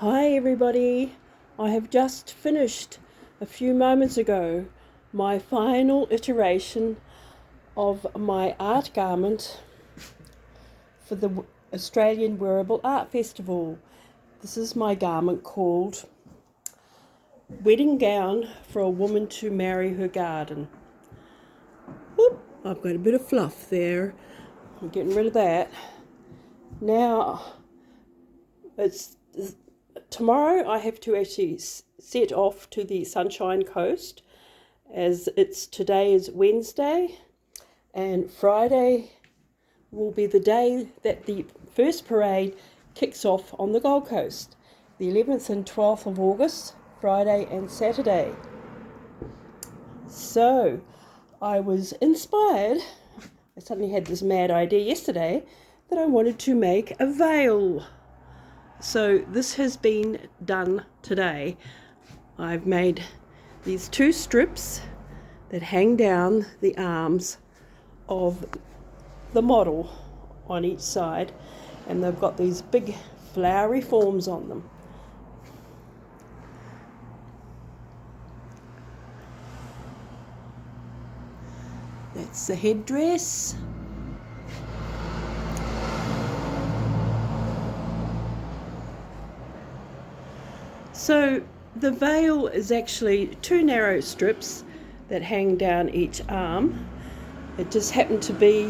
Hi everybody, I have just finished a few moments ago my final iteration of my art garment for the Australian Wearable Art Festival. This is my garment called Wedding Gown for a Woman to Marry Her Garden. Oop, I've got a bit of fluff there, I'm getting rid of that. Now, tomorrow I have to actually set off to the Sunshine Coast, as today is Wednesday, and Friday will be the day that the first parade kicks off on the Gold Coast, the 11th and 12th of August, Friday and Saturday. So I was inspired. I suddenly had this mad idea yesterday that I wanted to make a veil. So this has been done today. I've made these two strips that hang down the arms of the model on each side, and they've got these big flowery forms on them. That's the headdress. So the veil is actually two narrow strips that hang down each arm. It just happened to be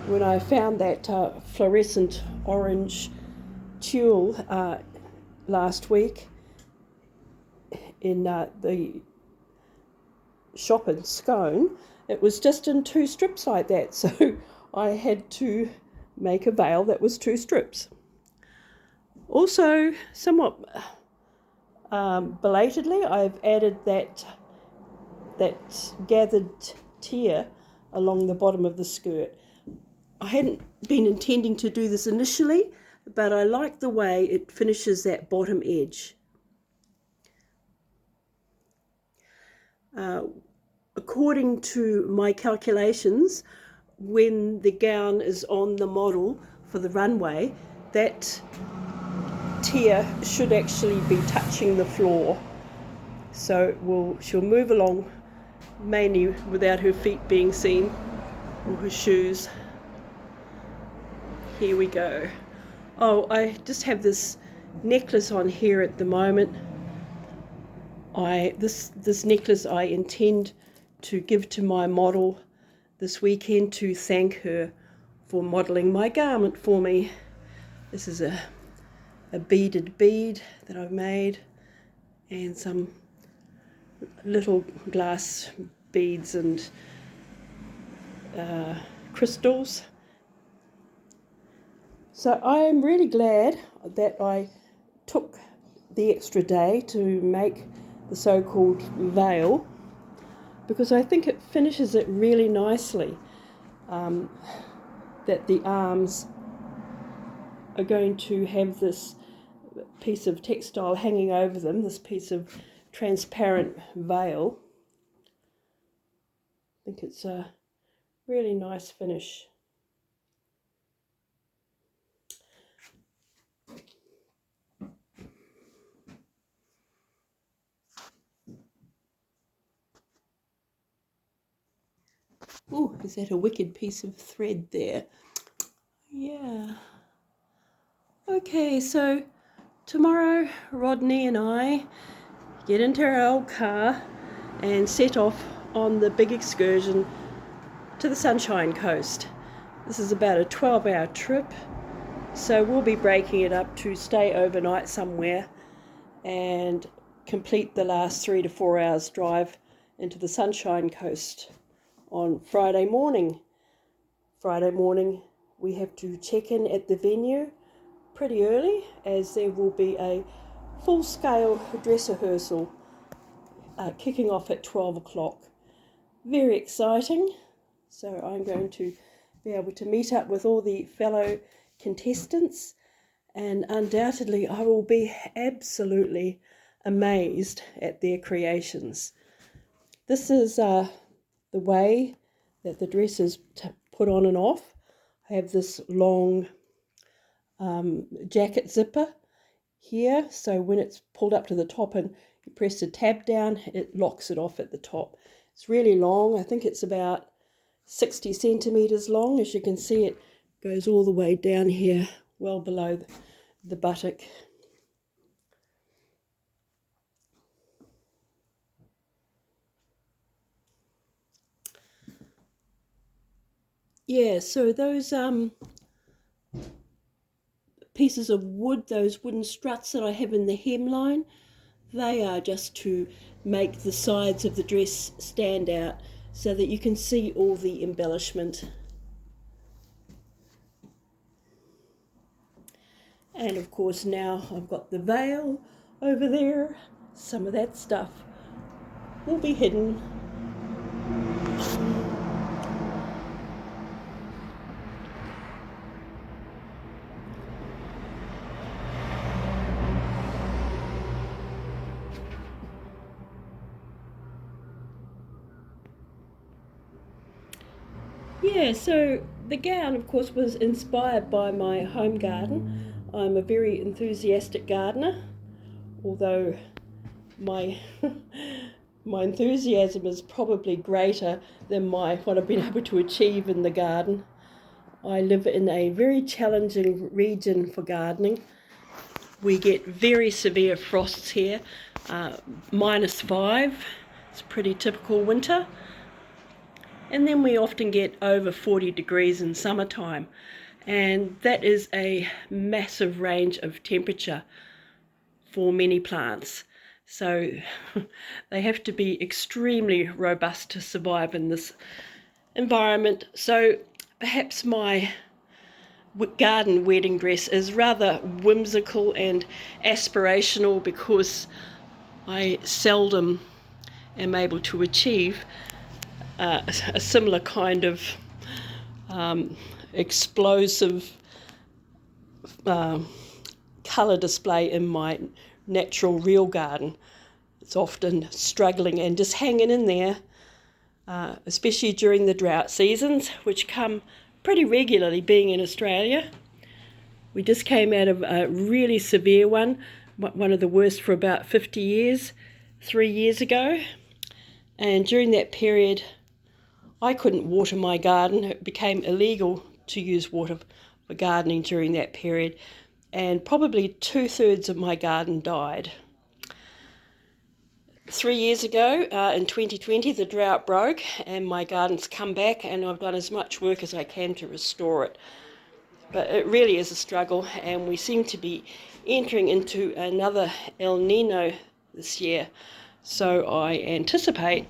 when I found that fluorescent orange tulle last week in the shop in Scone. It was just in two strips like that, so I had to make a veil that was two strips. Also, somewhat belatedly, I've added that gathered tier along the bottom of the skirt. I hadn't been intending to do this initially, but I like the way it finishes that bottom edge. According to my calculations, when the gown is on the model for the runway, that tier should actually be touching the floor. So she'll move along mainly without her feet being seen, or her shoes. Here we go. Oh, I just have this necklace on here at the moment. This necklace I intend to give to my model this weekend to thank her for modelling my garment for me. This is a beaded bead that I've made, and some little glass beads and crystals. So I am really glad that I took the extra day to make the so-called veil, because I think it finishes it really nicely, that the arms are going to have this piece of textile hanging over them, this piece of transparent veil. I think it's a really nice finish. Oh, is that a wicked piece of thread there? Yeah. Okay, so tomorrow Rodney and I get into our old car and set off on the big excursion to the Sunshine Coast. This is about a 12-hour trip, so we'll be breaking it up to stay overnight somewhere and complete the last 3 to 4 hours drive into the Sunshine Coast on Friday morning. Friday morning we have to check in at the venue pretty early, as there will be a full-scale dress rehearsal kicking off at 12 o'clock. Very exciting. So I'm going to be able to meet up with all the fellow contestants, and undoubtedly I will be absolutely amazed at their creations. This is the way that the dress is put on and off. I have this long jacket zipper here, so when it's pulled up to the top and you press the tab down, it locks it off at the top. It's really long. I think it's about 60 centimeters long. As you can see, it goes all the way down here, well below the buttock. Yeah, so those pieces of wood, those wooden struts that I have in the hemline, they are just to make the sides of the dress stand out so that you can see all the embellishment. And of course now I've got the veil over there. Some of that stuff will be hidden. Yeah, so the gown, of course, was inspired by my home garden. I'm a very enthusiastic gardener, although my my enthusiasm is probably greater than what I've been able to achieve in the garden. I live in a very challenging region for gardening. We get very severe frosts here, -5. It's a pretty typical winter. And then we often get over 40 degrees in summertime, and that is a massive range of temperature for many plants. So they have to be extremely robust to survive in this environment. So perhaps my garden wedding dress is rather whimsical and aspirational, because I seldom am able to achieve a similar kind of explosive colour display in my natural real garden. It's often struggling and just hanging in there, especially during the drought seasons, which come pretty regularly being in Australia. We just came out of a really severe one of the worst for about 50 years, 3 years ago. And during that period, I couldn't water my garden. It became illegal to use water for gardening during that period, and probably 2/3 of my garden died. 3 years ago, in 2020, the drought broke and my garden's come back, and I've done as much work as I can to restore it. But it really is a struggle, and we seem to be entering into another El Nino this year. So I anticipate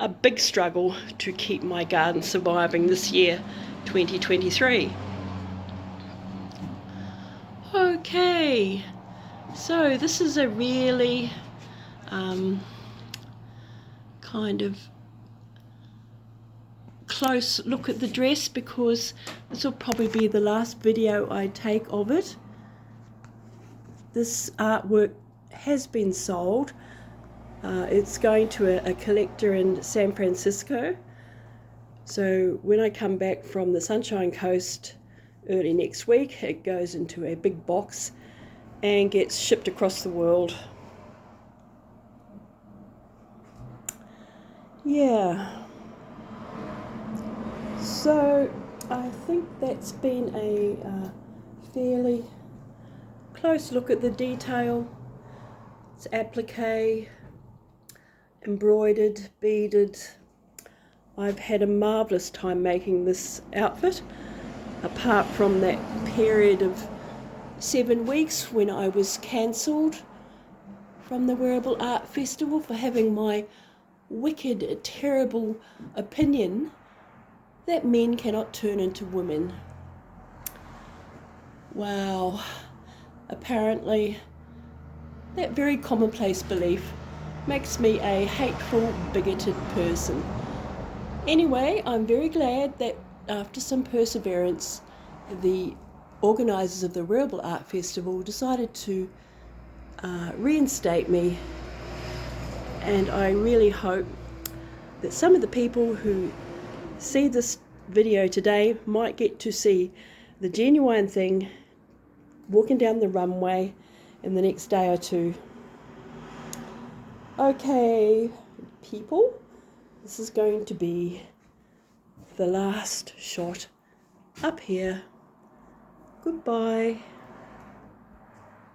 a big struggle to keep my garden surviving this year, 2023. Okay, so this is a really kind of close look at the dress, because this will probably be the last video I take of it. This artwork has been sold. It's going to a collector in San Francisco. So when I come back from the Sunshine Coast early next week, it goes into a big box and gets shipped across the world. Yeah. So I think that's been a fairly close look at the detail. It's applique, embroidered, beaded. I've had a marvellous time making this outfit, apart from that period of 7 weeks when I was cancelled from the Wearable Art Festival for having my wicked, terrible opinion that men cannot turn into women. Wow. Apparently that very commonplace belief makes me a hateful, bigoted person. Anyway, I'm very glad that after some perseverance, the organisers of the Wearable Art Festival decided to reinstate me, and I really hope that some of the people who see this video today might get to see the genuine thing walking down the runway in the next day or two. Okay, people, this is going to be the last shot up here. Goodbye.